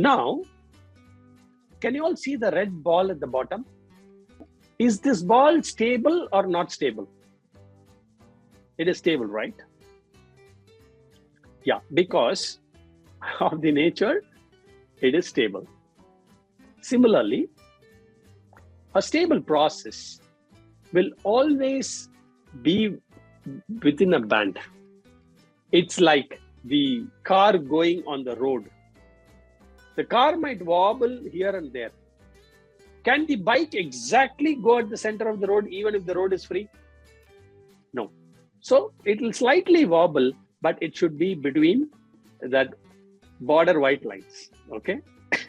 Now, can you all see the red ball at the bottom? Is this ball stable or not stable? It is stable, right? Yeah, because of the nature, it is stable. Similarly, a stable process will always be within a band. It's like the car going on the road. The car might wobble here and there. Can the bike exactly go at the center of the road even if the road is free? No. So it will slightly wobble, but it should be between that border white lines, okay?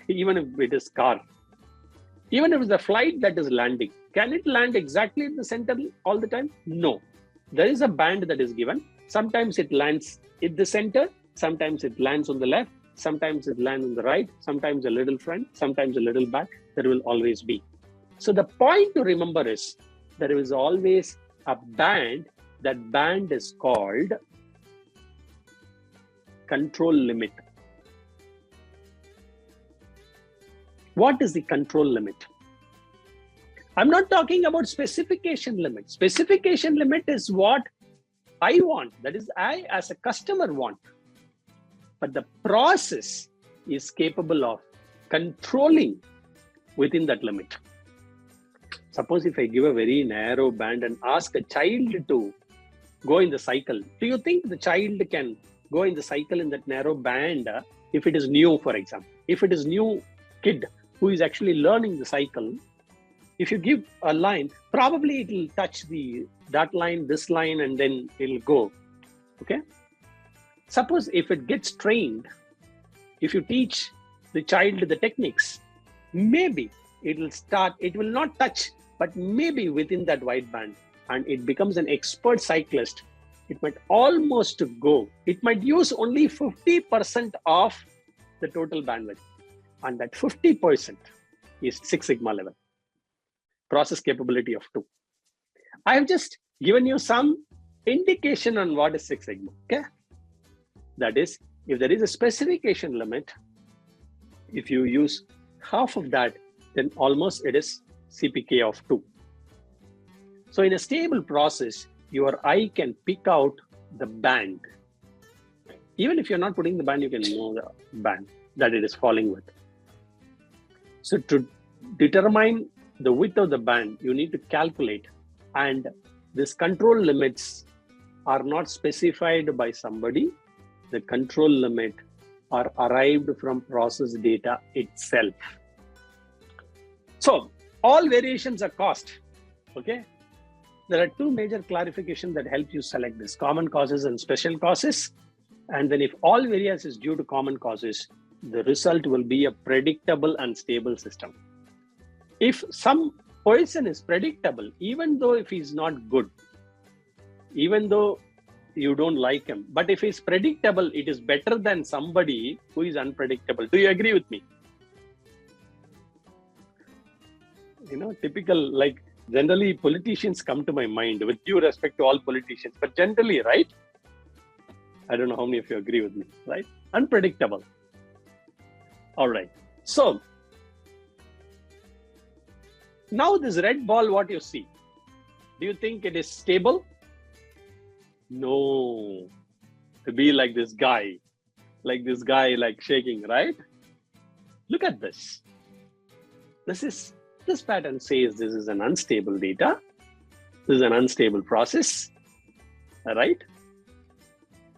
Even if it is car. Even if it's a flight that is landing, can it land exactly in the center all the time? No. There is a band that is given. Sometimes it lands in the center, sometimes it lands on the left, sometimes it lands on the right, sometimes a little front, sometimes a little back. There will always be. So the point to remember is there is always a band. That band is called control limit. What is the control limit? I'm not talking about specification limit. Specification limit is what I want. That is, I as a customer want. But the process is capable of controlling within that limit. Suppose if I give a very narrow band and ask a child to go in the cycle, do you think the child can go in the cycle in that narrow band if it is new, for example? If it is new kid who is actually learning the cycle, if you give a line, probably it will touch that line, this line, and then it will go, okay? Suppose if it gets trained, if you teach the child the techniques, maybe it will not touch, but maybe within that white band, and it becomes an expert cyclist. It might almost go. It might use only 50% of the total bandwidth. And that 50% is Six Sigma level. Process capability of 2. I have just given you some indication on what is Six Sigma, okay? That is, if there is a specification limit, if you use half of that, then almost it is CPK of 2. So in a stable process, your eye can pick out the band. Even if you're not putting the band, you can know the band that it is falling with. So to determine the width of the band, you need to calculate. And these control limits are not specified by somebody. The control limit are arrived from process data itself. So all variations are cost, okay? There are two major clarifications that help you select this: common causes and special causes. And then if all variance is due to common causes, the result will be a predictable and stable system. If some person is predictable, even though if he's not good, even though you don't like him, but if he's predictable, it is better than somebody who is unpredictable. Do you agree with me? You know, typical, like, generally, politicians come to my mind, with due respect to all politicians, but generally, right? I don't know how many of you agree with me, right? Unpredictable. All right. So, now this red ball, what you see, do you think it is stable? No. To be like this guy, like shaking, right? Look at this. This pattern says this is an unstable data. This is an unstable process, right?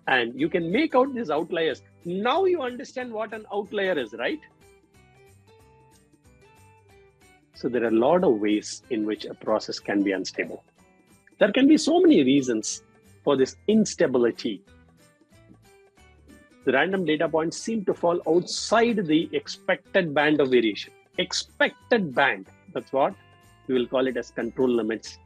And you can make out these outliers. Now you understand what an outlier is, right? So there are a lot of ways in which a process can be unstable. There can be so many reasons for this instability. The random data points seem to fall outside the expected band of variation. Expected band, that's what we will call it as control limits.